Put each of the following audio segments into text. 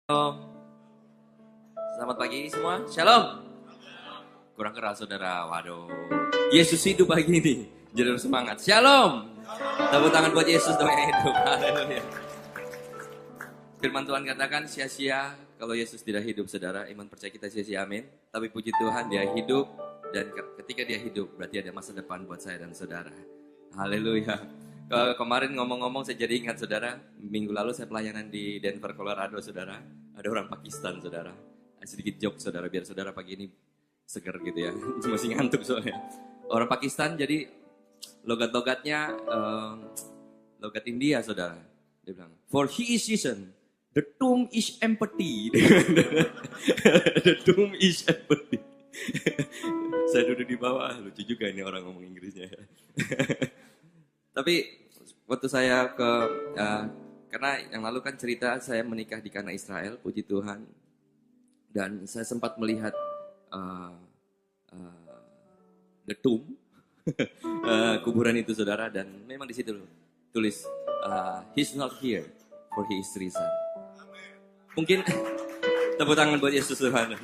Shalom. Selamat pagi semua. Shalom. Kurang keras saudara. Waduh. Yesus hidup pagi ini. Jadi harus semangat. Shalom. Tepuk tangan buat Yesus dong yang hidup. Haleluya. Firman Tuhan katakan sia-sia kalau Yesus tidak hidup saudara. Iman percaya kita sia-sia, amin. Tapi puji Tuhan dia hidup. Dan ketika dia hidup berarti ada masa depan buat saya dan saudara. Haleluya. Kemarin ngomong-ngomong saya jadi ingat saudara. Minggu lalu saya pelayanan di Denver, Colorado saudara. Ada orang Pakistan saudara. Sedikit joke saudara biar saudara pagi ini seger gitu ya. Masih ngantuk soalnya. Orang Pakistan jadi logat-logatnya logat India saudara. Dia bilang, for he is season, the tomb is empty. The tomb is empty. Saya duduk di bawah, lucu juga ini orang ngomong Inggrisnya. Tapi waktu saya karena yang lalu kan cerita saya menikah di Kana Israel, puji Tuhan. Dan saya sempat melihat the tomb, kuburan itu saudara. Dan memang di situ tulis, he's not here, for he is risen. Mungkin tepuk tangan buat Yesus Tuhan.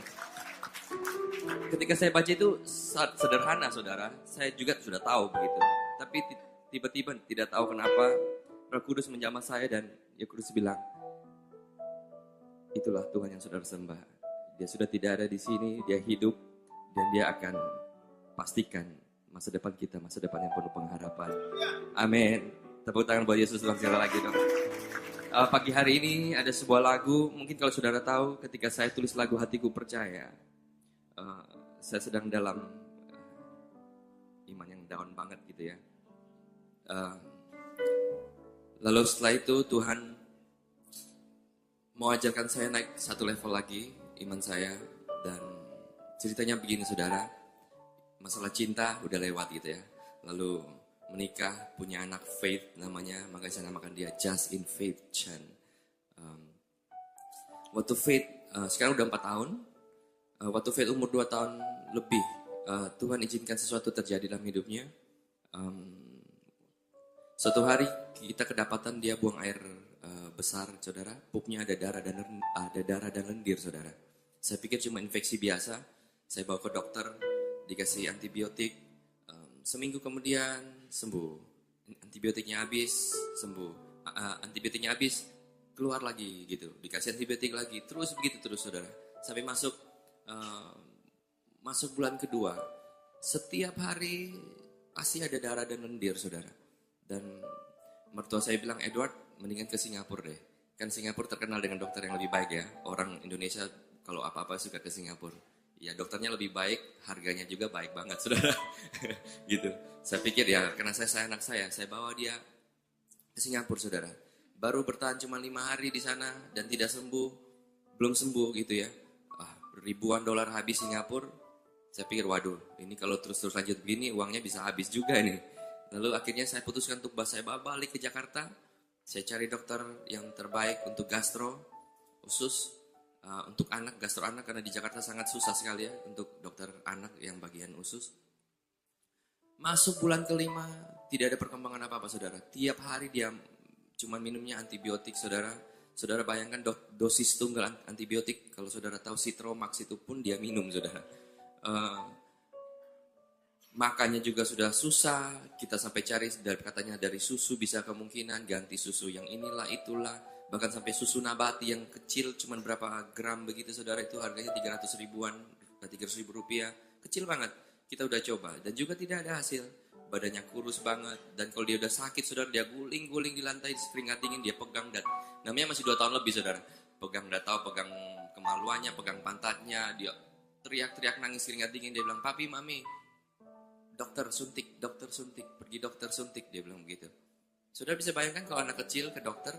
Ketika saya baca itu sederhana saudara, saya juga sudah tahu begitu. Tapi tiba-tiba tidak tahu kenapa Roh Kudus menjamah saya dan ya Kudus bilang, itulah Tuhan yang saudara sembah. Dia sudah tidak ada di sini, dia hidup dan dia akan pastikan masa depan kita, masa depan yang penuh pengharapan. Amin. Tepuk tangan buat Yesus Tuhan sekali lagi dong. Pagi hari ini ada sebuah lagu, mungkin kalau saudara tahu ketika saya tulis lagu Hatiku Percaya. Saya sedang dalam iman yang down banget gitu ya. Lalu setelah itu Tuhan mau ajarkan saya naik satu level lagi iman saya. Dan ceritanya begini saudara, masalah cinta udah lewat gitu ya. Lalu menikah, punya anak Faith namanya, makanya saya namakan dia Just in Faith Chan. Waktu Faith sekarang udah 4 tahun. Waktu Faith umur 2 tahun lebih, Tuhan izinkan sesuatu terjadi dalam hidupnya. Suatu hari kita kedapatan dia buang air besar, saudara. Pupnya ada darah dan lendir, saudara. Saya pikir cuma infeksi biasa. Saya bawa ke dokter, dikasih antibiotik. Seminggu kemudian sembuh. Antibiotiknya habis, sembuh. Antibiotiknya habis, keluar lagi gitu. Dikasih antibiotik lagi, terus begitu terus, saudara. Sampai masuk bulan kedua, setiap hari pasti ada darah dan lendir saudara. Dan mertua saya bilang, Edward mendingan ke Singapura deh. Kan Singapura terkenal dengan dokter yang lebih baik ya. Orang Indonesia kalau apa-apa suka ke Singapura. Ya dokternya lebih baik, harganya juga baik banget saudara. Gitu. Saya pikir ya karena saya sayang anak saya bawa dia ke Singapura saudara. Baru bertahan cuma 5 hari di sana dan tidak sembuh, belum sembuh gitu ya. Ribuan dolar habis Singapura. Saya pikir waduh ini kalau terus lanjut begini uangnya bisa habis juga nih. Lalu akhirnya saya putuskan untuk saya balik ke Jakarta. Saya cari dokter yang terbaik untuk gastro usus, untuk anak, gastro anak, karena di Jakarta sangat susah sekali ya untuk dokter anak yang bagian usus. Masuk bulan kelima tidak ada perkembangan apa-apa saudara. Tiap hari dia cuma minumnya antibiotik saudara. Saudara bayangkan dosis tunggal antibiotik, kalau saudara tahu Citromax itu pun dia minum saudara. Makannya juga sudah susah, kita sampai cari katanya dari susu bisa kemungkinan ganti susu yang inilah itulah. Bahkan sampai susu nabati yang kecil cuman berapa gram begitu saudara, itu harganya 300 ribuan, 300 ribu rupiah. Kecil banget, kita udah coba dan juga tidak ada hasil. Badannya kurus banget, dan kalau dia udah sakit saudara, dia guling-guling di lantai, keringat dingin, dia pegang dan namanya masih 2 tahun lebih saudara. Pegang pegang kemaluannya, pegang pantatnya, dia teriak-teriak nangis keringat dingin, dia bilang, papi, mami, dokter suntik, pergi dokter suntik, dia bilang begitu. Saudara bisa bayangkan kalau anak kecil ke dokter,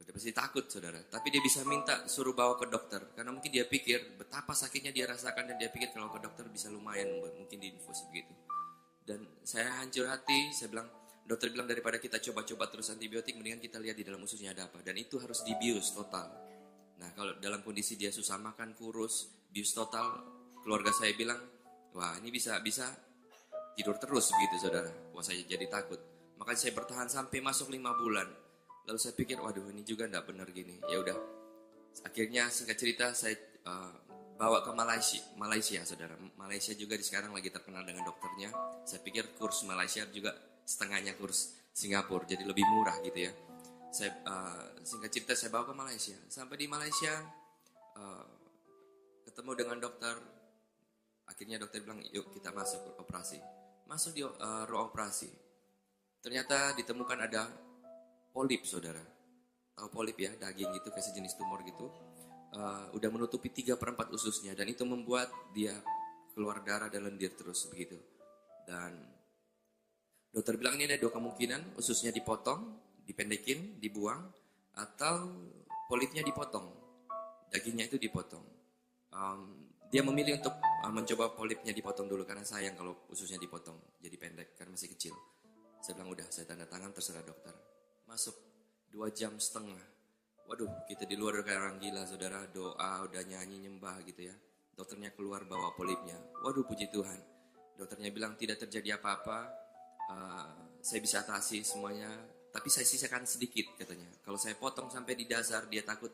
udah pasti takut saudara. Tapi dia bisa minta suruh bawa ke dokter, karena mungkin dia pikir betapa sakitnya dia rasakan, dan dia pikir kalau ke dokter bisa lumayan, mungkin diinfus begitu. Dan saya hancur hati, saya bilang, dokter bilang daripada kita coba-coba terus antibiotik, mendingan kita lihat di dalam ususnya ada apa. Dan itu harus dibius total. Nah kalau dalam kondisi dia susah makan, kurus, bius total, keluarga saya bilang, wah ini bisa tidur terus begitu saudara. Wah saya jadi takut. Makanya saya bertahan sampai masuk 5 bulan. Lalu saya pikir, waduh ini juga enggak benar gini. Ya udah, Akhirnya singkat cerita saya bawa ke Malaysia, saudara. Malaysia juga sekarang lagi terkenal dengan dokternya. Saya pikir kurs Malaysia juga setengahnya kurs Singapura, jadi lebih murah gitu ya. Saya singkat cerita saya bawa ke Malaysia. Sampai di Malaysia ketemu dengan dokter. Akhirnya dokter bilang, yuk kita masuk operasi. Masuk di ruang operasi. Ternyata ditemukan ada polip, saudara. Tahu polip ya, daging gitu, kayak sejenis tumor gitu. Udah menutupi 3/4 ususnya. Dan itu membuat dia keluar darah dan lendir terus begitu. Dan dokter bilang ini ada 2 kemungkinan. Ususnya dipotong, dipendekin, dibuang. Atau polipnya dipotong. Dagingnya itu dipotong. Dia memilih untuk mencoba polipnya dipotong dulu. Karena sayang kalau ususnya dipotong. Jadi pendek karena masih kecil. Saya bilang udah, saya tanda tangan, terserah dokter. Masuk 2 jam setengah. Waduh, kita di luar kayak orang gila, saudara. Doa, udah nyanyi, nyembah gitu ya. Dokternya keluar bawa polipnya. Waduh, puji Tuhan. Dokternya bilang tidak terjadi apa-apa. Saya bisa atasi semuanya. Tapi saya sisakan sedikit katanya. Kalau saya potong sampai di dasar, dia takut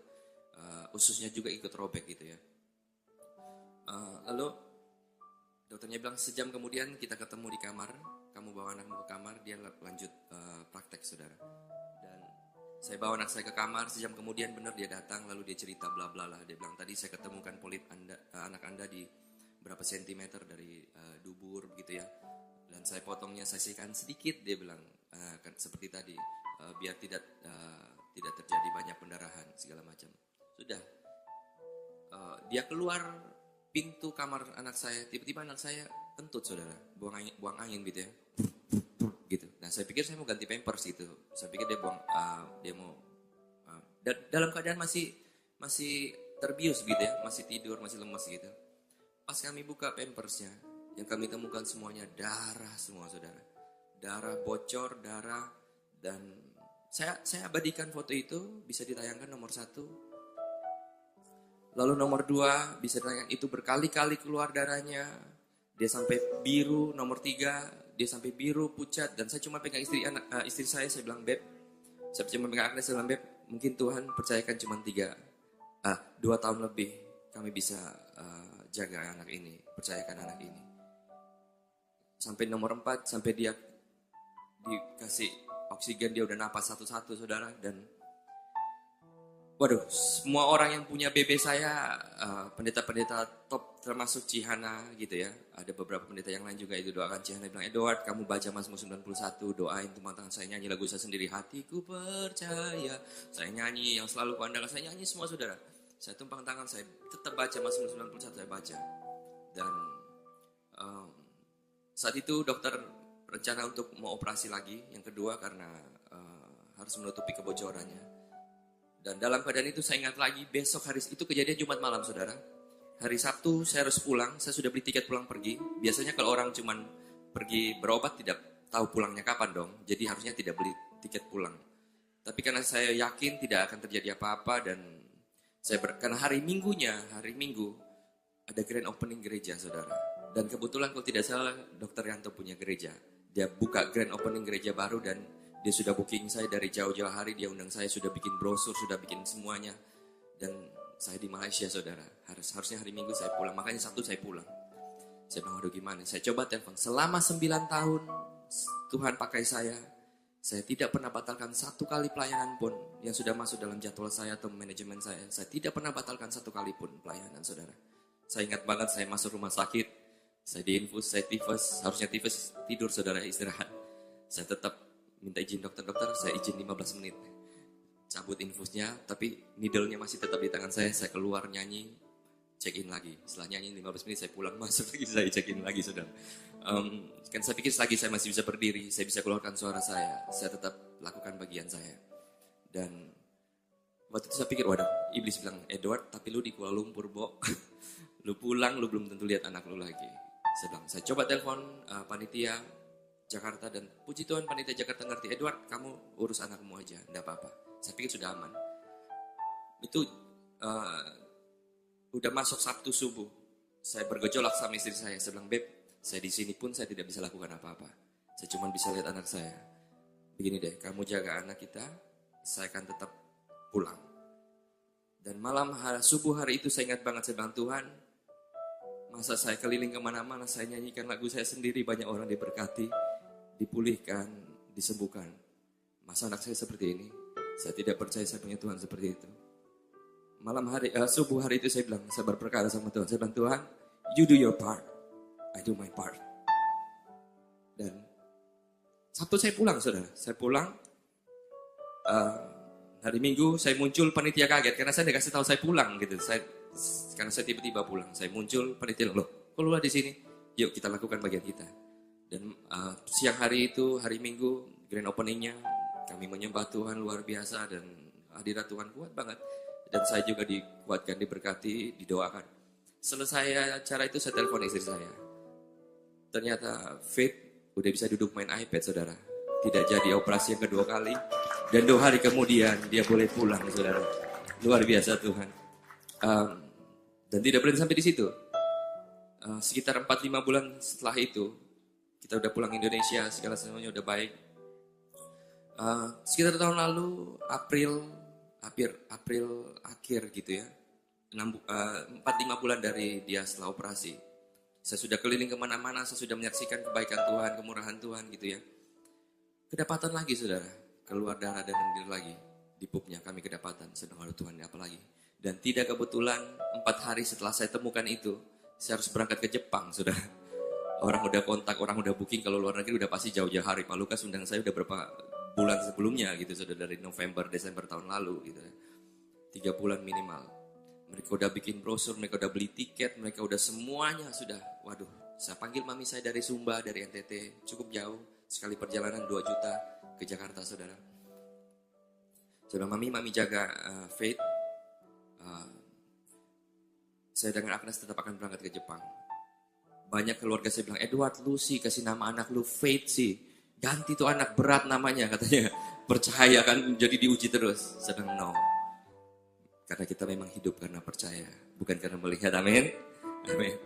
ususnya juga ikut robek gitu ya. Lalu dokternya bilang sejam kemudian kita ketemu di kamar. Kamu bawa anakmu ke kamar, dia lanjut praktek, saudara. Dan saya bawa anak saya ke kamar, sejam kemudian benar dia datang, lalu dia cerita bla bla lah. Dia bilang tadi saya ketemukan polip anak anda di berapa sentimeter dari dubur begitu ya. Dan saya potongnya, saya sisihkan sedikit, dia bilang seperti tadi, biar tidak terjadi banyak pendarahan segala macam. Sudah, dia keluar pintu kamar anak saya, tiba-tiba anak saya kentut, saudara, buang angin gitu ya, gitu. Nah saya pikir saya mau ganti pampers gitu, saya pikir dia mau dalam keadaan masih terbius gitu ya, masih tidur, masih lemas gitu. Pas kami buka pampersnya, yang kami temukan semuanya darah semua, saudara, darah bocor, darah. Dan saya abadikan foto itu, bisa ditayangkan nomor 1. Lalu nomor 2 bisa ditayangkan, itu berkali-kali keluar darahnya. Dia sampai biru. Nomor 3 dia sampai biru, pucat. Dan saya cuma pegang istri saya bilang, Beb, saya cuma pegang Agnes, saya bilang, Beb, mungkin Tuhan percayakan cuma 2 tahun lebih kami bisa jaga anak ini, percayakan anak ini. Sampai nomor 4, sampai dia dikasih oksigen, dia udah napas satu-satu, saudara. Dan waduh, semua orang yang punya BB saya, pendeta-pendeta top termasuk Cihana gitu ya. Ada beberapa pendeta yang lain juga itu doakan Cihana. Bilang, Edward, kamu baca Mazmur 91, doain tumpang tangan. Saya nyanyi lagu saya sendiri, hatiku percaya. Saya nyanyi, yang selalu kuandalkan, saya nyanyi semua, saudara. Saya tumpang tangan, saya tetap baca Mazmur 91, saya baca. Dan saat itu dokter rencana untuk mau operasi lagi, yang kedua karena harus menutupi kebocorannya. Dan dalam keadaan itu saya ingat lagi, besok hari itu kejadian Jumat malam, saudara. Hari Sabtu saya harus pulang, saya sudah beli tiket pulang pergi. Biasanya kalau orang cuman pergi berobat tidak tahu pulangnya kapan dong. Jadi harusnya tidak beli tiket pulang. Tapi karena saya yakin tidak akan terjadi apa-apa dan karena hari Minggu ada grand opening gereja, saudara. Dan kebetulan kalau tidak salah Dr. Yanto punya gereja. Dia buka grand opening gereja baru dan dia sudah booking saya dari jauh-jauh hari, dia undang saya, sudah bikin brosur, sudah bikin semuanya. Dan saya di Malaysia, saudara. Harusnya hari Minggu saya pulang, makanya Sabtu saya pulang. Saya bilang, aduh gimana, saya coba telepon. Selama 9 tahun Tuhan pakai saya tidak pernah batalkan 1 kali pelayanan pun yang sudah masuk dalam jadwal saya atau manajemen saya. Saya tidak pernah batalkan 1 kali pun pelayanan, saudara. Saya ingat banget saya masuk rumah sakit, saya diinfus, saya tifus, harusnya tifus tidur, saudara, istirahat. Saya tetap minta izin dokter, saya izin 15 menit. Cabut infusnya, tapi needle-nya masih tetap di tangan saya keluar nyanyi, check in lagi. Setelah nyanyi 15 menit saya pulang, masuk lagi, saya check in lagi, saudara. Kan saya pikir lagi saya masih bisa berdiri, saya bisa keluarkan suara saya tetap lakukan bagian saya. Dan waktu itu saya pikir, waduh, iblis bilang, Edward, tapi lu di Kuala Lumpur, Bo. Lu pulang, lu belum tentu lihat anak lu lagi. Saya coba telepon panitia Jakarta dan puji Tuhan panitia Jakarta ngerti, Edward, kamu urus anakmu aja, enggak apa-apa. Saya pikir sudah aman. Itu udah masuk Sabtu subuh. Saya bergejolak sama istri saya bilang, Beb, saya di sini pun saya tidak bisa lakukan apa-apa. Saya cuma bisa lihat anak saya. Begini deh, kamu jaga anak kita, saya akan tetap pulang. Dan subuh hari itu saya ingat banget, saya bilang, Tuhan, masa saya keliling kemana-mana, saya nyanyikan lagu saya sendiri, banyak orang diberkati, dipulihkan, disembuhkan. Masa anak saya seperti ini? Saya tidak percaya saya punya Tuhan seperti itu. Subuh hari itu saya bilang, saya berperkara sama Tuhan. Saya bilang, Tuhan, you do your part, I do my part. Dan Sabtu saya pulang, saudara. Saya pulang, hari Minggu saya muncul, panitia kaget karena saya dikasih tahu saya pulang gitu. Karena saya tiba-tiba pulang, saya muncul, panitia loh, kok lu di sini? Yuk kita lakukan bagian kita. Dan siang hari itu, hari Minggu, grand openingnya, kami menyembah Tuhan luar biasa dan hadirat Tuhan kuat banget. Dan saya juga dikuatkan, diberkati, didoakan. Selesai acara itu saya telepon istri saya. Ternyata Faith udah bisa duduk main iPad, saudara. Tidak jadi operasi yang kedua kali. Dan 2 hari kemudian dia boleh pulang, saudara. Luar biasa Tuhan. Dan tidak berhenti sampai di situ. Sekitar 4-5 bulan setelah itu, kita udah pulang Indonesia, segala semuanya udah baik. Sekitar tahun lalu, April akhir gitu ya. 4-5 bulan dari dia setelah operasi. Saya sudah keliling kemana-mana, saya sudah menyaksikan kebaikan Tuhan, kemurahan Tuhan gitu ya. Kedapatan lagi saudara, keluar darah dan mendir lagi. Di pupnya kami kedapatan, sedang ada Tuhan apa lagi. Dan tidak kebetulan 4 hari setelah saya temukan itu, saya harus berangkat ke Jepang saudara. Orang udah kontak, orang udah booking, kalau luar negeri udah pasti jauh-jauh hari. Pak Lukas undang saya udah berapa bulan sebelumnya gitu, sudah dari November, Desember tahun lalu gitu. 3 bulan minimal. Mereka udah bikin brosur, mereka udah beli tiket, mereka udah semuanya sudah. Waduh, saya panggil mami saya dari Sumba, dari NTT, cukup jauh. Sekali perjalanan 2 juta ke Jakarta, saudara. Saudara, mami jaga Faith. Saya dengan Agnes tetap akan berangkat ke Jepang. Banyak keluarga saya bilang, Edward, lu sih kasih nama anak lu Faith sih. Ganti tuh anak, berat namanya katanya. Percaya kan jadi diuji terus. Sedang no. Karena kita memang hidup karena percaya, bukan karena melihat. Amin. Amin.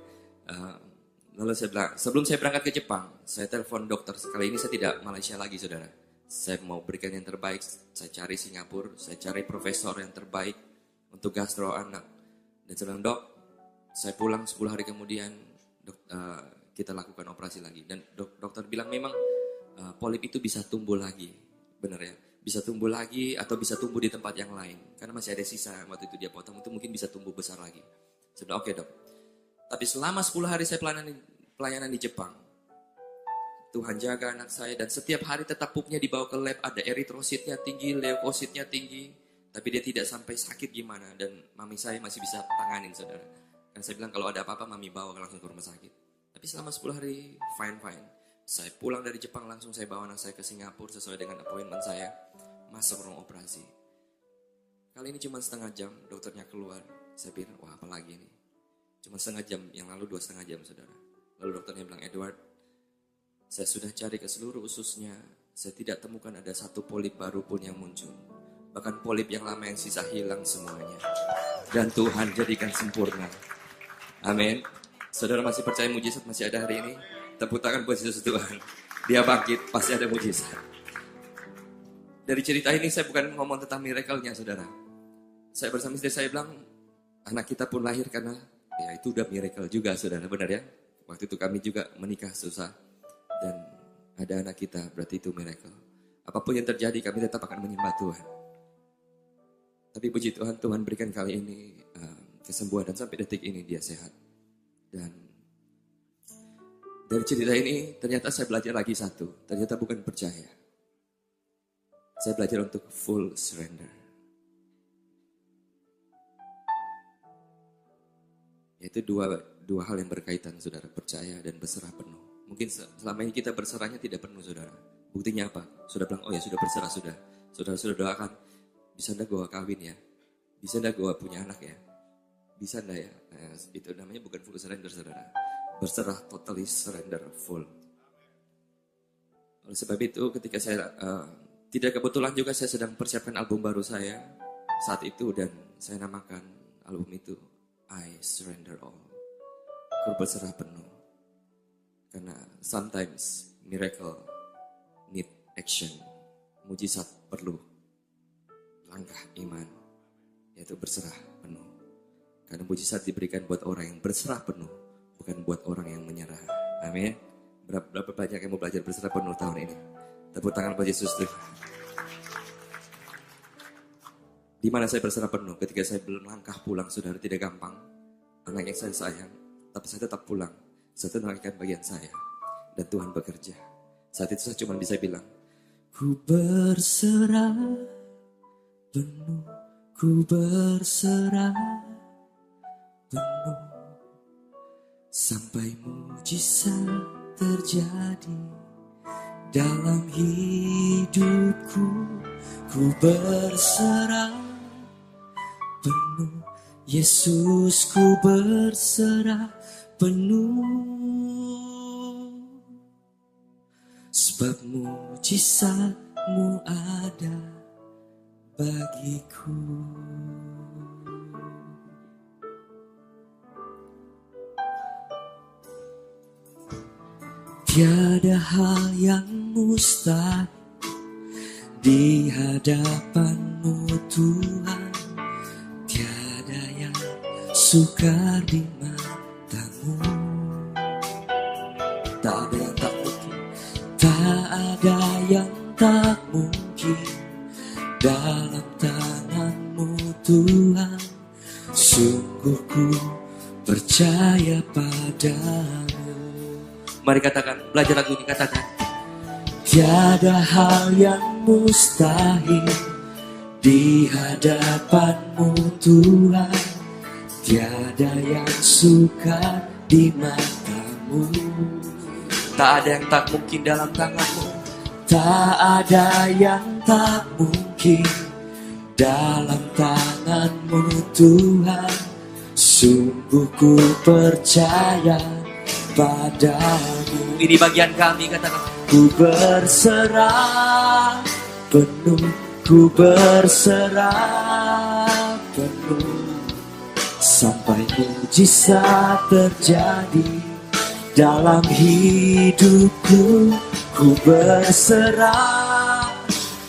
Lalu saya bilang, sebelum saya berangkat ke Jepang, saya telepon dokter. Kali ini saya tidak Malaysia lagi, saudara. Saya mau berikan yang terbaik. Saya cari Singapura, saya cari profesor yang terbaik untuk gastro anak. Dan saya bilang, dok, saya pulang 10 hari kemudian, kita lakukan operasi lagi. Dan dokter bilang memang polip itu bisa tumbuh lagi, benar ya? Bisa tumbuh lagi atau bisa tumbuh di tempat yang lain. Karena masih ada sisa waktu itu dia potong, itu mungkin bisa tumbuh besar lagi. Saya bilang, oke dok. Tapi selama 10 hari saya pelayanan di Jepang, Tuhan jaga anak saya dan setiap hari tetap pupnya dibawa ke lab, ada eritrositnya tinggi, leukositnya tinggi, tapi dia tidak sampai sakit gimana. Dan mami saya masih bisa tanganin, saudara. Dan saya bilang kalau ada apa-apa mami bawa langsung ke rumah sakit. Tapi selama 10 hari fine. Saya pulang dari Jepang langsung saya bawa anak saya ke Singapura sesuai dengan appointment saya. Masuk ruang operasi. Kali ini cuma setengah jam, dokternya keluar. Saya pikir, wah apa lagi ini? Cuma setengah jam, yang lalu 2,5 jam, saudara. Lalu dokternya bilang, Edward, saya sudah cari ke seluruh ususnya. Saya tidak temukan ada satu polip baru pun yang muncul. Bahkan polip yang lama yang sisa hilang semuanya. Dan Tuhan jadikan sempurna. Amin. Saudara masih percaya mujizat masih ada hari ini? Tepuk tangan buat Yesus Tuhan. Dia bangkit, pasti ada mujizat. Dari cerita ini saya bukan ngomong tentang miracle-nya, saudara. Saya bersama istri saya bilang, anak kita pun lahir karena, ya itu udah miracle juga, saudara. Benar ya? Waktu itu kami juga menikah susah. Dan ada anak kita, berarti itu miracle. Apapun yang terjadi, kami tetap akan menyembah Tuhan. Tapi puji Tuhan, Tuhan berikan kali ini kesembuhan dan sampai detik ini dia sehat. Dan dari cerita ini, ternyata saya belajar lagi satu. Ternyata bukan percaya. Saya belajar untuk full surrender. Yaitu dua hal yang berkaitan, saudara. Percaya dan berserah penuh. Mungkin selama ini kita berserahnya tidak penuh, saudara. Buktinya apa? Sudah bilang, oh ya sudah berserah, sudah. Saudara sudah doakan, bisa enggak gue kawin ya? Bisa enggak gue punya anak ya? Bisa enggak ya? Nah, itu namanya bukan full surrender, saudara. Berserah, totally surrender, full. Oleh sebab itu, ketika saya... tidak kebetulan juga saya sedang persiapkan album baru saya saat itu dan saya namakan album itu I Surrender All. Aku berserah penuh. Karena sometimes miracle need action. Mujizat perlu langkah iman, yaitu berserah. Karena mujizat diberikan buat orang yang berserah penuh, bukan buat orang yang menyerah. Amin. Berapa banyak yang mau belajar berserah penuh tahun ini? Tepuk tangan buat Yesus tuh. Di mana saya berserah penuh? Ketika saya belum langkah pulang, saudara, tidak gampang. Anak yang saya sayang, tapi saya tetap pulang. Saya tunaikan bagian saya. Dan Tuhan bekerja. Saat itu saya cuma bisa bilang, ku berserah penuh, ku berserah penuh. Sampai mujizat terjadi dalam hidupku. Ku berserah penuh, Yesus, ku berserah penuh. Sebab mujizat-Mu ada bagiku. Tiada hal yang mustahil di hadapan-Mu Tuhan. Tiada yang sukar di mata-Mu. Tak ada yang tak mungkin, tak ada yang tak mungkin dalam tangan-Mu Tuhan. Sungguh ku percaya padamu. Mari katakan, belajar lagu ini, katakan. Tiada hal yang mustahil di hadapan-Mu Tuhan. Tiada yang sukar di mata-Mu. Tak ada yang tak mungkin dalam tangan-Mu. Tak ada yang tak mungkin dalam tangan-Mu Tuhan. Sungguh ku percaya padamu. Ini bagian kami, katakan. Ku berserah penuh, ku berserah penuh. Sampai mujizat terjadi dalam hidupku. Ku berserah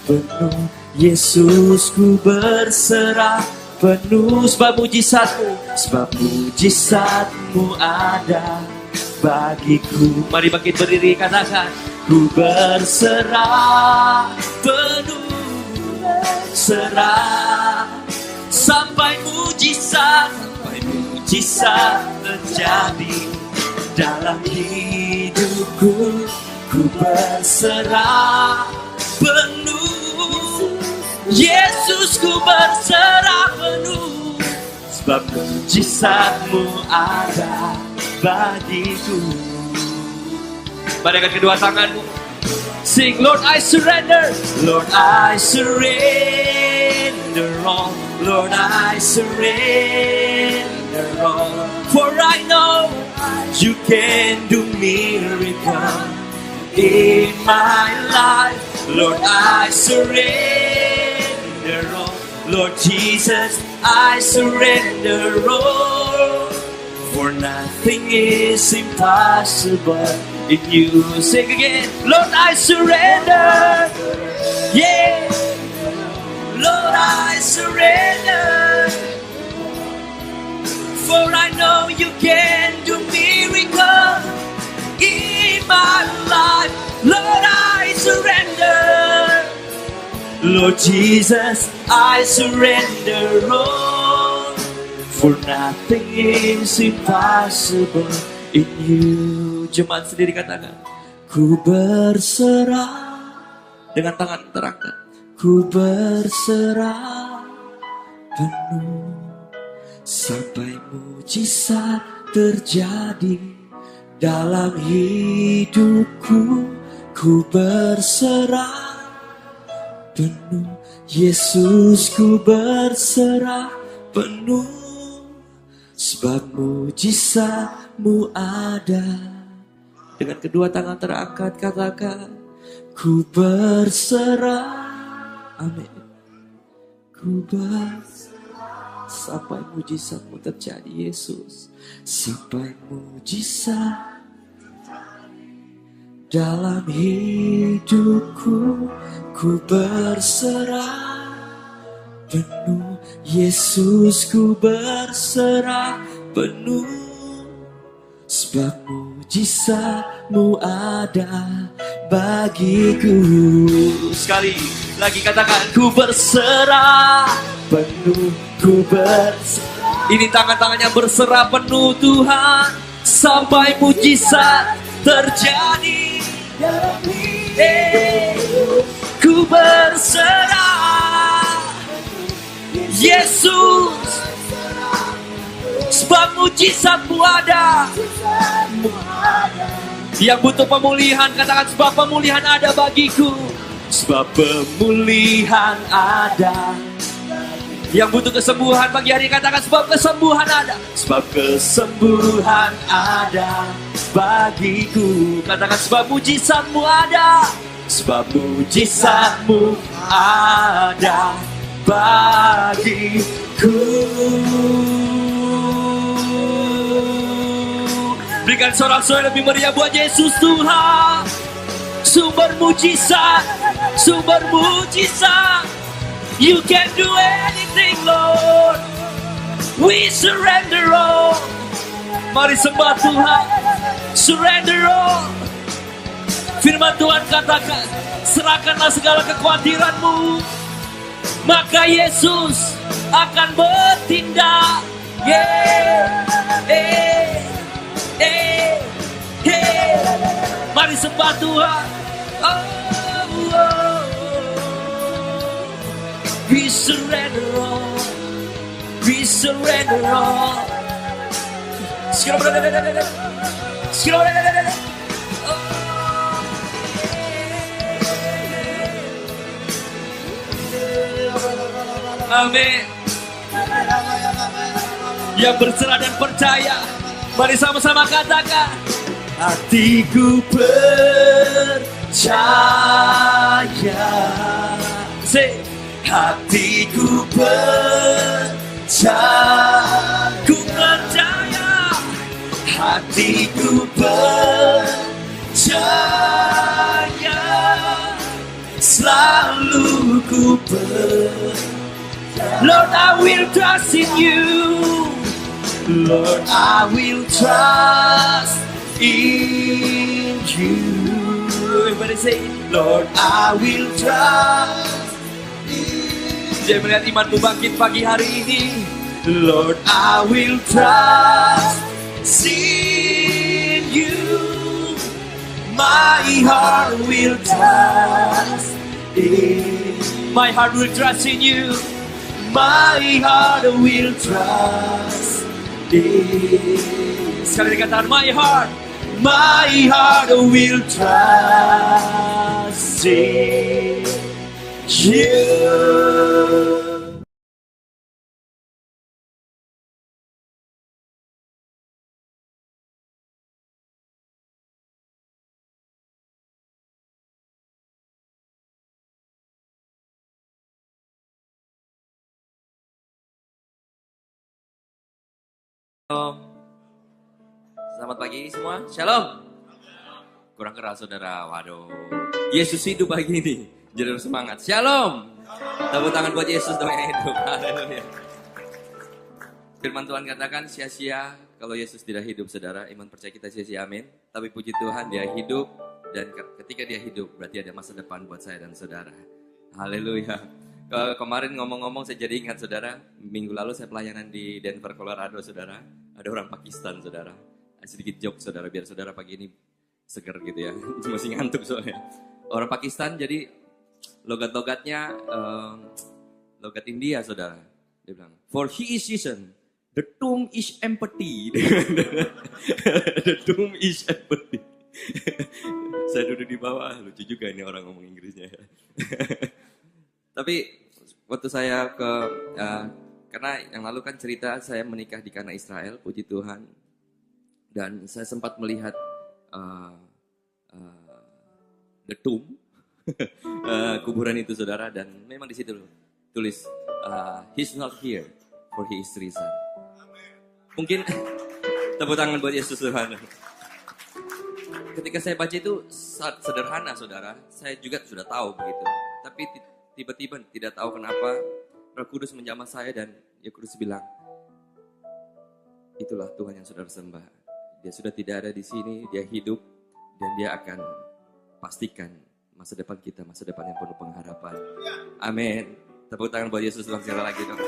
penuh, Yesus, ku berserah penuh. Sebab mujizat-Mu ada bagiku. Mari bangkit berdiri, katakan. Ku berserah penuh, serah sampai mujizat terjadi dalam hidupku. Ku berserah penuh, Yesus, ku berserah penuh. Sebab mujizat-Mu ada bagiku. Mari angkat kedua tanganmu. Sing, Lord, I surrender. Lord, I surrender all. Lord, I surrender all. For I know You can do miracle in my life. Lord, I surrender all. Lord Jesus, I surrender all. For nothing is impossible in You. Sing again. Lord, I surrender. Yeah. Lord, I surrender. For I know You can do miracles in my life. Lord, I surrender. Lord Jesus, I surrender all. For nothing is impossible in You. Jemaat sendiri katakan. Ku berserah. Dengan tangan terangkat. Ku berserah penuh. Sampai mujizat terjadi dalam hidupku. Ku berserah penuh. Yesus, ku berserah penuh. Sebab mujizat-Mu ada. Dengan kedua tangan terangkat, katakan. Ku berserah. Amin. Ku berserah sampai mujizat-Mu terjadi, Yesus. Sampai mujizat dalam hidupku. Ku berserah penuh. Yesus, ku berserah penuh, sebab mujizat-Mu ada bagiku. Sekali lagi katakan, ku berserah penuh, ku berserah. Ini tangan-tangannya berserah penuh Tuhan, sampai mujizat terjadi. Ku berserah Yesus, sebab mujizat-Mu ada. Yang butuh pemulihan, katakan sebab pemulihan ada bagiku. Sebab pemulihan ada. Yang butuh kesembuhan pagi hari, katakan sebab kesembuhan ada. Sebab kesembuhan ada bagiku. Katakan sebab mujizat-Mu ada. Sebab mujizat-Mu ada bagiku. Berikan sorak-sorai lebih meriah buat Yesus Tuhan, sumber mujizat, sumber mujizat. You can do anything, Lord. We surrender all. Mari sembah Tuhan, surrender all. Firman Tuhan katakan, serahkanlah segala kekhawatiranmu, maka Yesus akan bertindak. Mari sembah Tuhan. We surrender all. We surrender all. Amin. Yang berserah dan percaya, mari sama-sama katakan, hatiku percaya. Say, hatiku percaya. Ku percaya. Hatiku percaya. Selalu ku percaya. Lord, I will trust in you. Lord, I will trust in you. Everybody say, Lord, I will trust in you. Saya melihat imanmu bangkit pagi hari ini. Lord, I will trust in you. My heart will trust in you. My heart will trust in you. My heart will trust in. Sekali dikatakan, my heart will trust in you. Selamat pagi semua, shalom. Kurang keras saudara, waduh. Yesus hidup pagi ini, jadi harus semangat. Shalom. Tepuk tangan buat Yesus dong yang hidup. Haleluya. Firman Tuhan katakan sia-sia kalau Yesus tidak hidup saudara. Iman percaya kita sia-sia, amin. Tapi puji Tuhan dia hidup, dan ketika dia hidup berarti ada masa depan buat saya dan saudara. Haleluya. Kemarin ngomong-ngomong saya jadi ingat saudara, minggu lalu saya pelayanan di Denver, Colorado saudara. Ada orang Pakistan saudara. Sedikit joke saudara, biar saudara pagi ini seger gitu ya. Masih ngantuk soalnya. Orang Pakistan jadi logat-logatnya logat India saudara. Dia bilang, for he is season, the tomb is empty. The tomb is empty. Saya duduk di bawah, lucu juga ini orang ngomong Inggrisnya. Tapi waktu saya karena yang lalu kan cerita saya menikah di Kana Israel, puji Tuhan. Dan saya sempat melihat the tomb, kuburan itu saudara. Dan memang di situ tulis, he's not here, for he is risen. Mungkin tepuk tangan buat Yesus Tuhan. Ketika saya baca itu sederhana saudara, saya juga sudah tahu begitu. Tapi tiba-tiba tidak tahu kenapa Roh Kudus menjamah saya dan Roh Kudus bilang, itulah Tuhan yang saudara sembah. Dia sudah tidak ada di sini, dia hidup dan dia akan pastikan masa depan kita, masa depan yang penuh pengharapan. Amin. Tepuk tangan buat Yesus sekali lagi dong.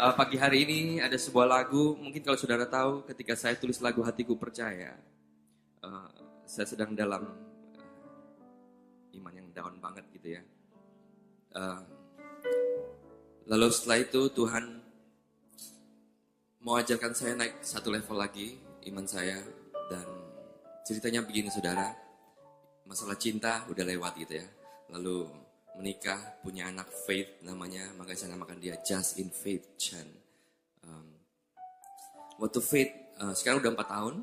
Pagi hari ini ada sebuah lagu, mungkin kalau saudara tahu, ketika saya tulis lagu Hatiku Percaya, saya sedang dalam iman yang down banget gitu ya. Lalu setelah itu Tuhan mau ajarkan saya naik satu level lagi iman saya. Dan ceritanya begini saudara, masalah cinta udah lewat gitu ya. Lalu menikah, punya anak Faith namanya, makanya saya namakan dia Just in Faith Chan. Waktu Faith, sekarang udah 4 tahun.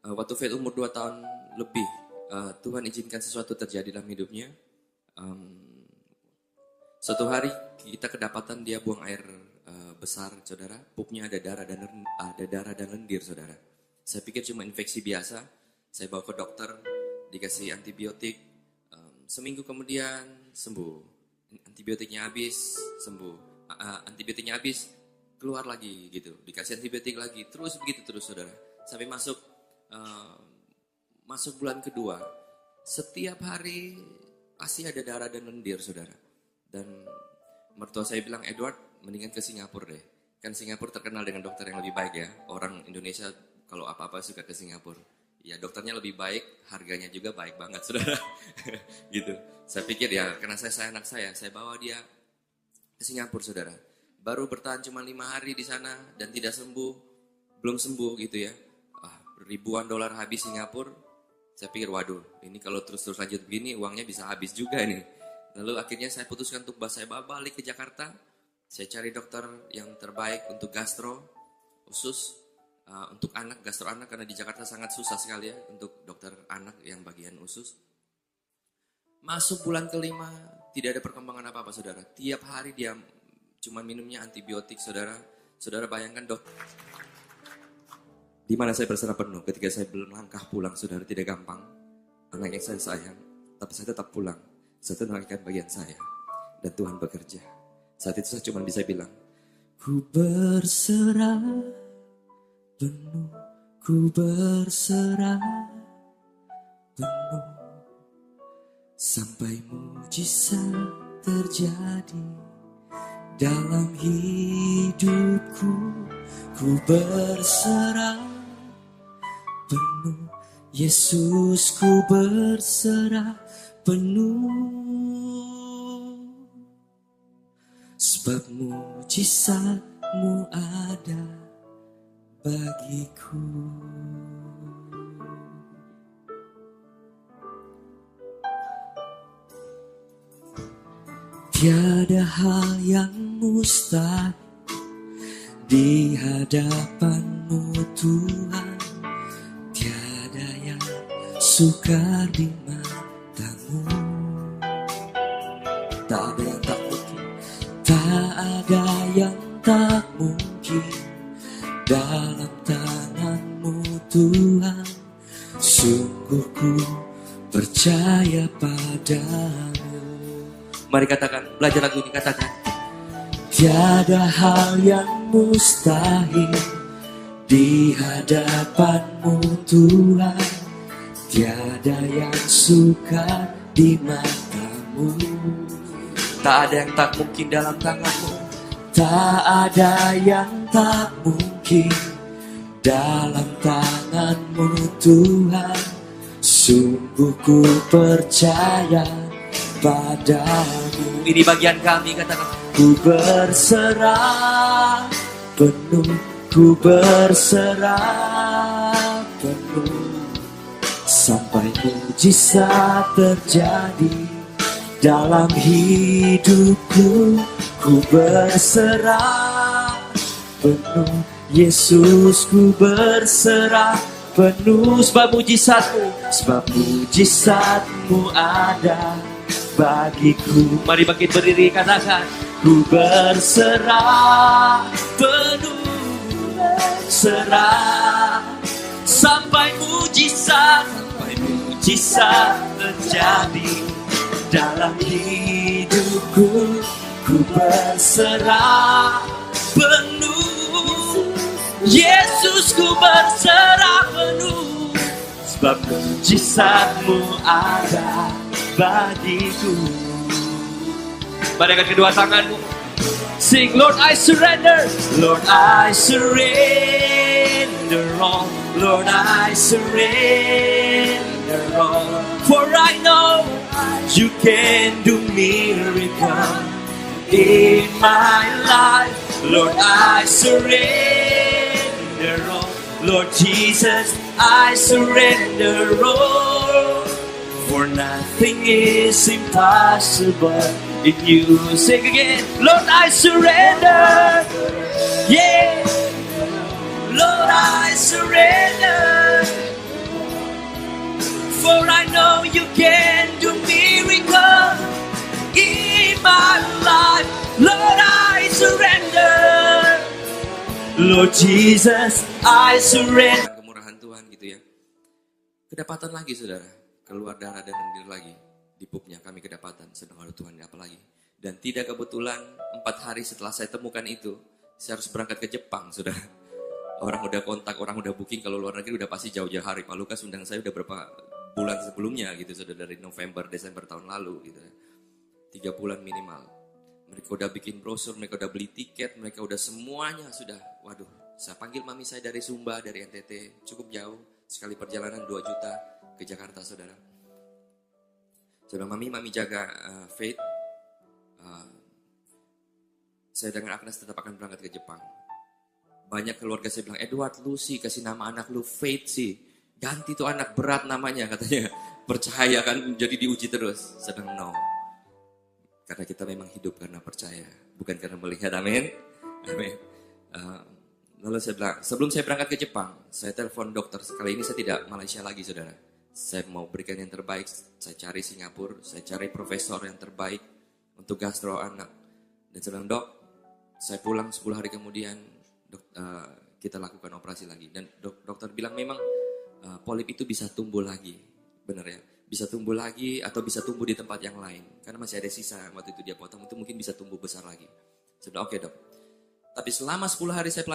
Waktu Faith umur 2 tahun lebih, Tuhan izinkan sesuatu terjadi dalam hidupnya. Suatu hari kita kedapatan dia buang air besar, saudara. Pupnya ada darah dan lendir, saudara. Saya pikir cuma infeksi biasa. Saya bawa ke dokter, dikasih antibiotik. Seminggu kemudian sembuh. Antibiotiknya habis, sembuh. Antibiotiknya habis, keluar lagi gitu. Dikasih antibiotik lagi. Terus begitu terus, saudara. Sampai masuk bulan kedua. Setiap hari pasti ada darah dan lendir, saudara. Dan mertua saya bilang, Edward, mendingan ke Singapura deh. Kan Singapura terkenal dengan dokter yang lebih baik ya. Orang Indonesia kalau apa-apa suka ke Singapura. Ya dokternya lebih baik, harganya juga baik banget, saudara. Gitu. Saya pikir ya, karena saya anak saya bawa dia ke Singapura, saudara. Baru bertahan cuma 5 hari di sana dan tidak sembuh. Belum sembuh gitu ya. Ribuan dolar habis Singapura. Saya pikir, waduh, ini kalau terus lanjut begini, uangnya bisa habis juga nih. Lalu akhirnya saya putuskan untuk saya balik ke Jakarta. Saya cari dokter yang terbaik untuk gastro, usus, untuk anak, gastro anak, karena di Jakarta sangat susah sekali ya untuk dokter anak yang bagian usus. Masuk bulan kelima, tidak ada perkembangan apa-apa, saudara. Tiap hari dia cuma minumnya antibiotik, saudara. Saudara bayangkan dok, di mana saya berserah penuh ketika saya melangkah pulang, saudara, tidak gampang. Anak yang saya sayang, tapi saya tetap pulang. Saya tunaikan bagian saya, dan Tuhan bekerja. Saat itu saya cuma bisa bilang, ku berserah penuh, ku berserah penuh, sampai mujizat terjadi dalam hidupku. Ku berserah penuh, Yesus, ku berserah penuh. Sebab mujizat-Mu ada bagiku. Tiada hal yang mustahil di hadapan-Mu Tuhan. Tiada yang sukar di mata-Mu. Tak ada yang tak mungkin, tak ada yang tak mungkin dalam tangan-Mu Tuhan. Sungguh ku percaya padamu. Mari katakan, belajar lagu ini, katakan. Tiada hal yang mustahil di hadapan-Mu Tuhan. Tiada yang sukar di mata-Mu. Tak ada yang tak mungkin dalam tangan-Mu. Tak ada yang tak mungkin dalam tangan-Mu Tuhan. Sungguh ku percaya padamu. Ini bagian kami, katakan. Ku berserah penuh, ku berserah penuh, sampai mujizat terjadi dalam hidupku. Ku berserah penuh, Yesus, ku berserah penuh. Sebab mujizat-Mu ada bagiku. Mari bangkit berdiri, katakan. Ku berserah penuh, serah sampai mujizat terjadi dalam hidupku. ku berserah penuh. Yesus, ku berserah penuh, sebab mujizat-Mu ada bagiku. Badaikan kedua tanganmu. Sing, Lord I surrender. Lord I surrender all. Lord I surrender all. For I know you can do miracle in my life. Lord I surrender all. Lord Jesus, I surrender all. For nothing is impossible in you. Sing again. Lord, I surrender. Yeah. Lord, I surrender. For I know you can do miracle in my life. Lord, I surrender. Lord Jesus, I surrender. Kemurahan Tuhan gitu ya. Kedapatan lagi saudara. Keluar darah dan mengalir lagi. Di pupnya kami kedapatan, sedang oleh Tuhan apa lagi. Dan tidak kebetulan 4 hari setelah saya temukan itu, saya harus berangkat ke Jepang, saudara. Orang udah kontak, orang udah booking, kalau luar negeri udah pasti jauh-jauh hari. Pak Lukas undang saya udah berapa bulan sebelumnya gitu, saudara, dari November, Desember tahun lalu gitu. 3 bulan minimal. Mereka udah bikin brosur, mereka udah beli tiket, mereka udah semuanya sudah. Waduh, saya panggil mami saya dari Sumba, dari NTT, cukup jauh. Sekali perjalanan 2 juta ke Jakarta, saudara. Saya bilang, mami jaga Faith. Saya dengan Agnes tetap akan berangkat ke Jepang. Banyak keluarga saya bilang, Edward, lu sih kasih nama anak lu Faith sih. Ganti tuh anak, berat namanya katanya. Percaya kan, jadi diuji terus. Sedang no. Karena kita memang hidup karena percaya, bukan karena melihat. Amin. Amin. Lalu saya bilang, sebelum saya berangkat ke Jepang, saya telepon dokter. Kali ini saya tidak Malaysia lagi, saudara. Saya mau berikan yang terbaik. Saya cari Singapura, saya cari profesor yang terbaik untuk gastro anak. Dan saya bilang, dok, saya pulang 10 hari kemudian, kita lakukan operasi lagi. Dan dokter bilang memang polip itu bisa tumbuh lagi. Benar ya? Bisa tumbuh lagi atau bisa tumbuh di tempat yang lain. Karena masih ada sisa, waktu itu dia potong, itu mungkin bisa tumbuh besar lagi. Saya bilang, oke dok. Tapi selama 10 hari saya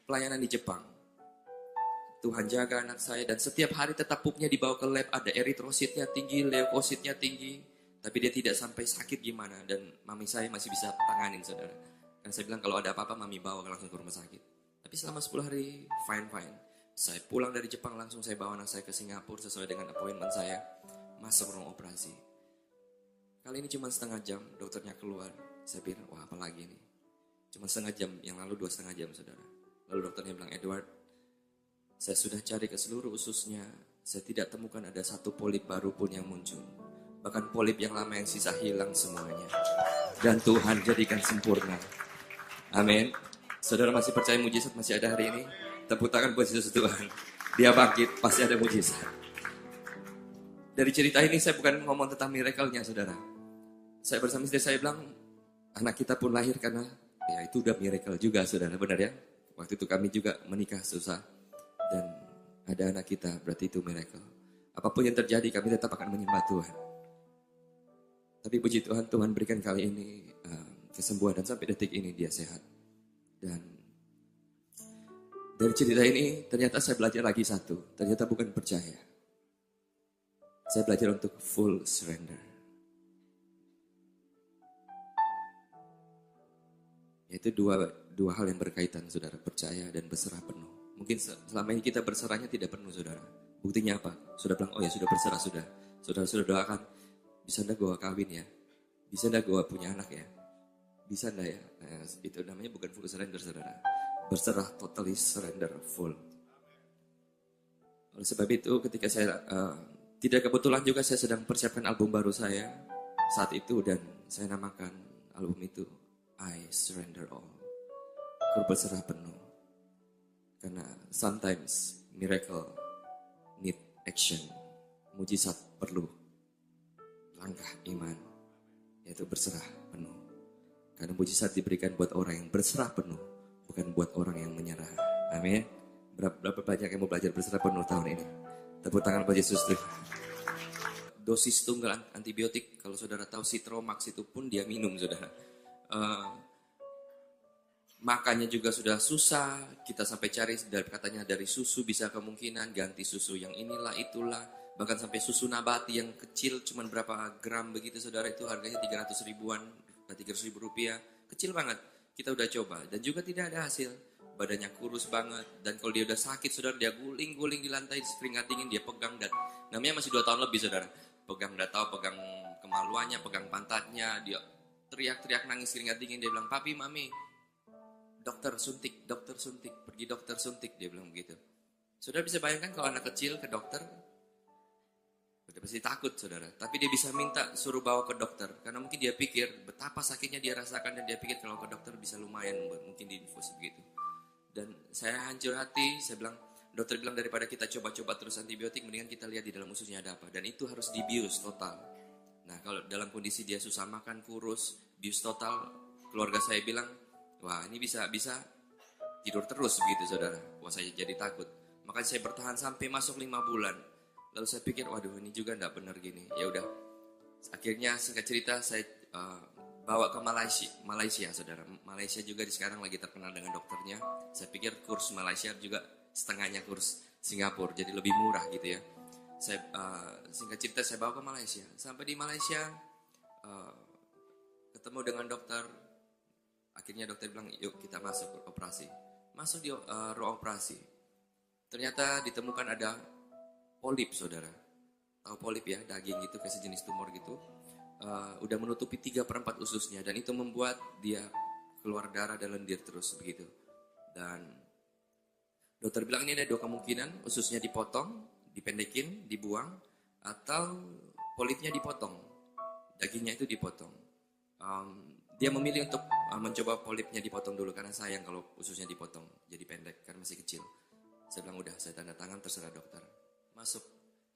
pelayanan di Jepang, Tuhan jaga anak saya, dan setiap hari tetap pupnya dibawa ke lab, ada eritrositnya tinggi, leukositnya tinggi, tapi dia tidak sampai sakit gimana, dan mami saya masih bisa tanganin, saudara. Dan saya bilang kalau ada apa-apa mami bawa langsung ke rumah sakit. Tapi selama 10 hari fine. Saya pulang dari Jepang langsung saya bawa anak saya ke Singapura sesuai dengan appointment saya, masuk ruang operasi. Kali ini cuma setengah jam, dokternya keluar. Saya bilang, wah apa lagi ini? Cuma setengah jam, yang lalu 2,5 jam, saudara. Lalu dokternya bilang, Edward, saya sudah cari ke seluruh ususnya, saya tidak temukan ada satu polip baru pun yang muncul. Bahkan polip yang lama yang sisa hilang semuanya. Dan Tuhan jadikan sempurna. Amin. Saudara masih percaya mujizat masih ada hari ini? Tepuk tangan buat Yesus Tuhan. Dia bangkit, pasti ada mujizat. Dari cerita ini saya bukan ngomong tentang miracle-nya, saudara. Saya bersama istri saya bilang, anak kita pun lahir karena, ya itu udah miracle juga, saudara. Benar ya? Waktu itu kami juga menikah susah. Dan ada anak kita, berarti itu miracle. Apapun yang terjadi, kami tetap akan menyembah Tuhan. Tapi puji Tuhan, Tuhan berikan kali ini kesembuhan, dan sampai detik ini dia sehat. Dan dari cerita ini, ternyata saya belajar lagi satu. Ternyata bukan percaya. Saya belajar untuk full surrender. Yaitu dua hal yang berkaitan, saudara. Percaya dan berserah penuh. Mungkin selama ini kita berserahnya tidak penuh, saudara. Buktinya apa? Sudah bilang, oh ya sudah berserah, sudah. Saudara sudah doakan, bisa enggak gue kawin ya? Bisa enggak gue punya anak ya? Bisa enggak ya? Nah, itu namanya bukan full surrender, saudara. Berserah, totally surrender, full. Oleh sebab itu, ketika saya, tidak kebetulan juga saya sedang persiapkan album baru saya saat itu. Dan saya namakan album itu, I Surrender All. Aku berserah penuh. Karena sometimes miracle need action. Mujizat perlu langkah iman, yaitu berserah penuh. Karena mujizat diberikan buat orang yang berserah penuh, bukan buat orang yang menyerah. Amin. Berapa banyak yang mau belajar berserah penuh tahun ini? Tepuk tangan buat Yesus Tuhan. Dosis tunggal antibiotik, kalau saudara tahu Citromax itu pun dia minum, saudara. Eh, Makannya juga sudah susah, kita sampai cari dari katanya dari susu bisa kemungkinan ganti susu yang inilah itulah, bahkan sampai susu nabati yang kecil cuman berapa gram begitu saudara, itu harganya 300 ribuan, 300 ribu rupiah, kecil banget. Kita udah coba dan juga tidak ada hasil. Badannya kurus banget dan kalau dia udah sakit saudara, dia guling-guling di lantai keringat dingin, dia pegang dan namanya masih 2 tahun lebih saudara, pegang nggak tahu, pegang kemaluannya, pegang pantatnya, dia teriak-teriak nangis keringat dingin, dia bilang papi mami dokter suntik, pergi dokter suntik, dia bilang begitu. Saudara bisa bayangkan kalau anak kecil ke dokter, udah pasti takut saudara. Tapi dia bisa minta suruh bawa ke dokter, karena mungkin dia pikir betapa sakitnya dia rasakan dan dia pikir kalau ke dokter bisa lumayan, mungkin diinfus begitu. Dan saya hancur hati, saya bilang, dokter bilang daripada kita coba-coba terus antibiotik, mendingan kita lihat di dalam ususnya ada apa. Dan itu harus dibius total. Nah kalau dalam kondisi dia susah makan, kurus, bius total, keluarga saya bilang, wah ini bisa tidur terus begitu saudara. Wah saya jadi takut. Makanya saya bertahan sampai masuk 5 bulan. Lalu saya pikir waduh ini juga enggak benar gini. Ya udah. Akhirnya singkat cerita saya bawa ke Malaysia saudara. Malaysia juga sekarang lagi terkenal dengan dokternya. Saya pikir kurs Malaysia juga setengahnya kurs Singapura. Jadi lebih murah gitu ya. Saya singkat cerita saya bawa ke Malaysia. Sampai di Malaysia ketemu dengan dokter. Akhirnya dokter bilang, yuk kita masuk operasi. Masuk di ruang operasi. Ternyata ditemukan ada polip, saudara. Tahu polip ya, daging gitu, kayak sejenis tumor gitu. Udah menutupi 3/4 ususnya. Dan itu membuat dia keluar darah dan lendir terus, begitu. Dan dokter bilang ini ada 2 kemungkinan. Ususnya dipotong, dipendekin, dibuang. Atau polipnya dipotong. Dagingnya itu dipotong. Dia memilih untuk mencoba polipnya dipotong dulu karena sayang kalau ususnya dipotong jadi pendek karena masih kecil. Saya bilang udah, saya tanda tangan terserah dokter. Masuk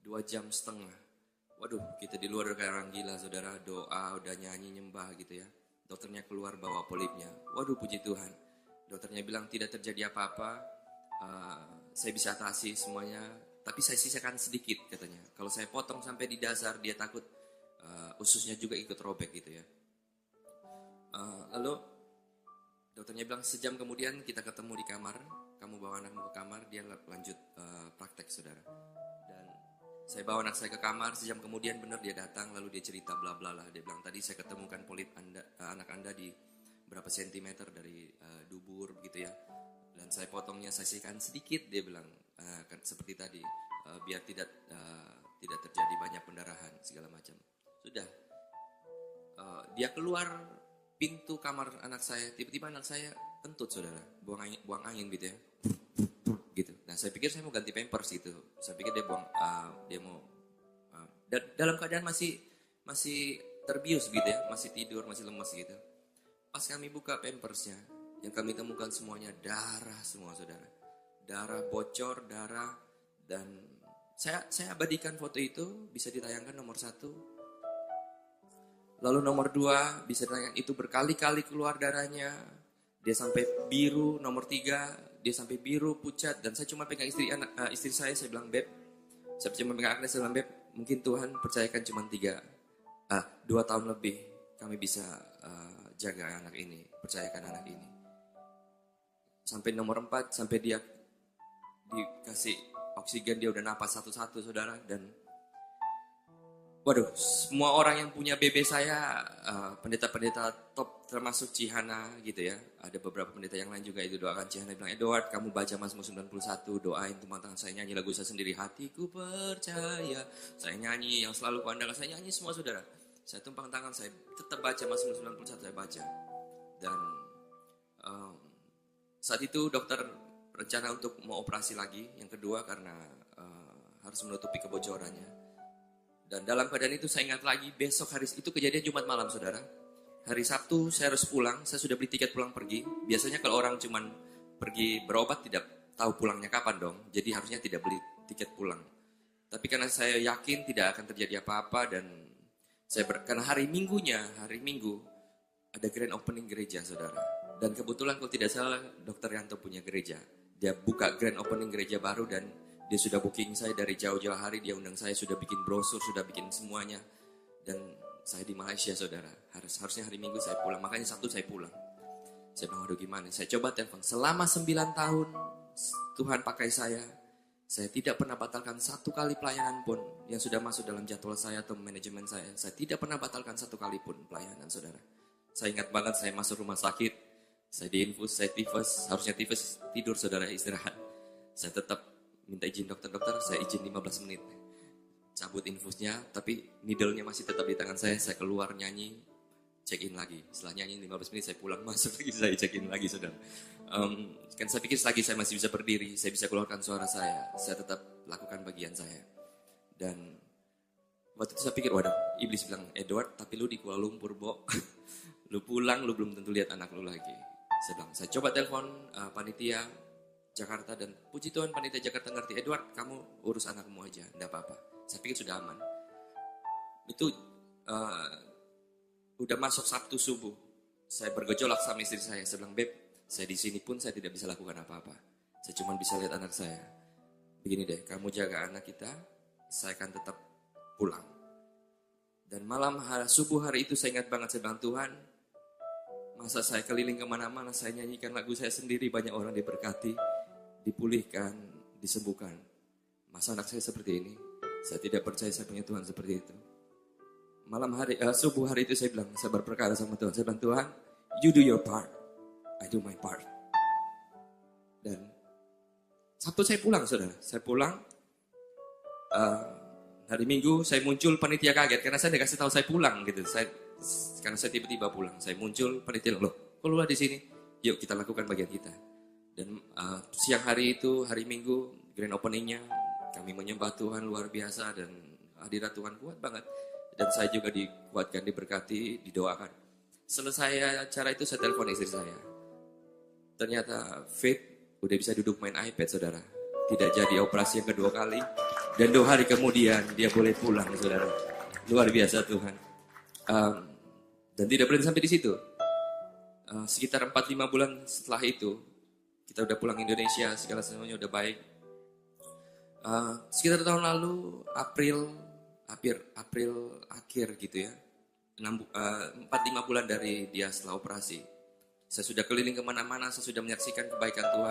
2,5 jam. Waduh, kita di luar kayak orang gila saudara, doa, udah nyanyi nyembah gitu ya. Dokternya keluar bawa polipnya. Waduh puji Tuhan. Dokternya bilang tidak terjadi apa-apa, saya bisa atasi semuanya, tapi saya sisakan sedikit katanya. Kalau saya potong sampai di dasar dia takut ususnya juga ikut robek gitu ya. Lalu dokternya bilang sejam kemudian kita ketemu di kamar, kamu bawa anakmu ke kamar, dia lanjut praktek saudara. Dan saya bawa anak saya ke kamar, sejam kemudian benar dia datang, lalu dia cerita bla bla lah. Dia bilang tadi saya ketemukan polip anak anda di berapa sentimeter dari dubur gitu ya. Dan saya potongnya, saya sisihkan sedikit, dia bilang kan seperti tadi, biar tidak terjadi banyak pendarahan segala macam. Sudah, dia keluar pintu kamar anak saya, tiba-tiba anak saya kentut saudara, buang angin gitu ya, gitu. Nah saya pikir saya mau ganti pampers gitu, saya pikir dia mau dalam keadaan masih terbius gitu ya, masih tidur, masih lemas gitu. Pas kami buka pampersnya, yang kami temukan semuanya darah semua saudara, darah bocor, darah. Dan saya abadikan foto itu, bisa ditayangkan nomor 1. Lalu nomor 2 bisa ditayangkan, itu berkali-kali keluar darahnya. Dia sampai biru. Nomor 3 dia sampai biru, pucat. Dan saya cuma pegang istri saya bilang, Beb, saya cuma pegang Agnes, saya bilang, Beb, mungkin Tuhan percayakan cuma 2 tahun lebih kami bisa jaga anak ini, percayakan anak ini. Sampai nomor 4, sampai dia dikasih oksigen, dia udah napas satu-satu saudara. Dan waduh, semua orang yang punya BB saya, pendeta-pendeta top termasuk Cihana gitu ya. Ada beberapa pendeta yang lain juga itu doakan Cihana, bilang, Edward kamu baca Mazmur 91, doain tumpang tangan saya, nyanyi lagu saya sendiri, hatiku percaya. Saya nyanyi, yang selalu kuandalkan, saya nyanyi semua saudara. Saya tumpang tangan, saya tetap baca Mazmur 91, saya baca. Dan saat itu dokter rencana untuk mau operasi lagi, yang kedua karena harus menutupi kebocorannya. Dan dalam keadaan itu saya ingat lagi, besok hari itu kejadian Jumat malam saudara. Hari Sabtu saya harus pulang, saya sudah beli tiket pulang pergi. Biasanya kalau orang cuman pergi berobat tidak tahu pulangnya kapan dong. Jadi harusnya tidak beli tiket pulang. Tapi karena saya yakin tidak akan terjadi apa-apa dan karena hari Minggu ada grand opening gereja saudara. Dan kebetulan kalau tidak salah Dr. Yanto punya gereja. Dia buka grand opening gereja baru dan dia sudah booking saya dari jauh-jauh hari, dia undang saya, sudah bikin brosur, sudah bikin semuanya. Dan Saya di Malaysia, saudara. Harusnya hari Minggu saya pulang. Makanya Sabtu saya pulang. Saya bilang, aduh gimana? Saya coba telepon. Selama 9 tahun Tuhan pakai saya. Saya tidak pernah batalkan satu kali pelayanan pun yang sudah masuk dalam jadwal saya atau manajemen saya. Saya tidak pernah batalkan satu kali pun pelayanan, saudara. Saya ingat banget saya masuk rumah sakit. Saya diinfus, saya tifus. Harusnya tifus tidur, saudara, istirahat. Saya tetap minta izin dokter, saya izin 15 menit. Cabut infusnya, tapi needle-nya masih tetap di tangan saya keluar nyanyi, check in lagi. Setelah nyanyi 15 menit saya pulang, masuk lagi, saya check in lagi, saudara. Kan saya pikir selagi saya masih bisa berdiri, saya bisa keluarkan suara saya tetap lakukan bagian saya. Dan waktu itu saya pikir, waduh, iblis bilang, Edward, tapi lu di Kuala Lumpur, Bo. Lu pulang, lu belum tentu lihat anak lu lagi. Saya bilang, saya coba telepon panitia Jakarta, dan puji Tuhan panitia Jakarta ngerti, Edward, kamu urus anakmu aja, enggak apa-apa. Saya pikir sudah aman. Itu udah masuk Sabtu subuh. Saya bergejolak sama istri saya. Saya bilang, Beb, saya di sini pun saya tidak bisa lakukan apa-apa. Saya cuma bisa lihat anak saya. Begini deh, kamu jaga anak kita, saya akan tetap pulang. Dan malam subuh hari itu saya ingat banget, saya bilang, Tuhan, masa saya keliling kemana-mana, saya nyanyikan lagu saya sendiri, banyak orang diberkati, dipulihkan, disembuhkan. Masa anak saya seperti ini? Saya tidak percaya saya punya Tuhan seperti itu. Malam hari, subuh hari itu saya bilang, saya berperkara sama Tuhan. Saya bilang, Tuhan, you do your part, I do my part. Dan Sabtu saya pulang, saudara. Saya pulang, hari Minggu saya muncul, panitia kaget. Karena saya dikasih tahu saya pulang gitu. Karena saya tiba-tiba pulang. Saya muncul, panitia, loh, kok lu di sini? Yuk kita lakukan bagian kita. Dan siang hari itu, hari Minggu, grand openingnya, kami menyembah Tuhan luar biasa dan hadirat Tuhan kuat banget. Dan saya juga dikuatkan, diberkati, didoakan. Selesai acara itu saya telepon istri saya. Ternyata Faith udah bisa duduk main iPad, saudara. Tidak jadi operasi yang kedua kali. Dan 2 hari kemudian dia boleh pulang, saudara. Luar biasa Tuhan. Dan tidak berhenti sampai di situ. Sekitar 4-5 bulan setelah itu, kita udah pulang Indonesia, segala semuanya udah baik. Sekitar tahun lalu April akhir gitu ya, 4-5 bulan dari dia setelah operasi, saya sudah keliling kemana-mana, saya sudah menyaksikan kebaikan Tuhan.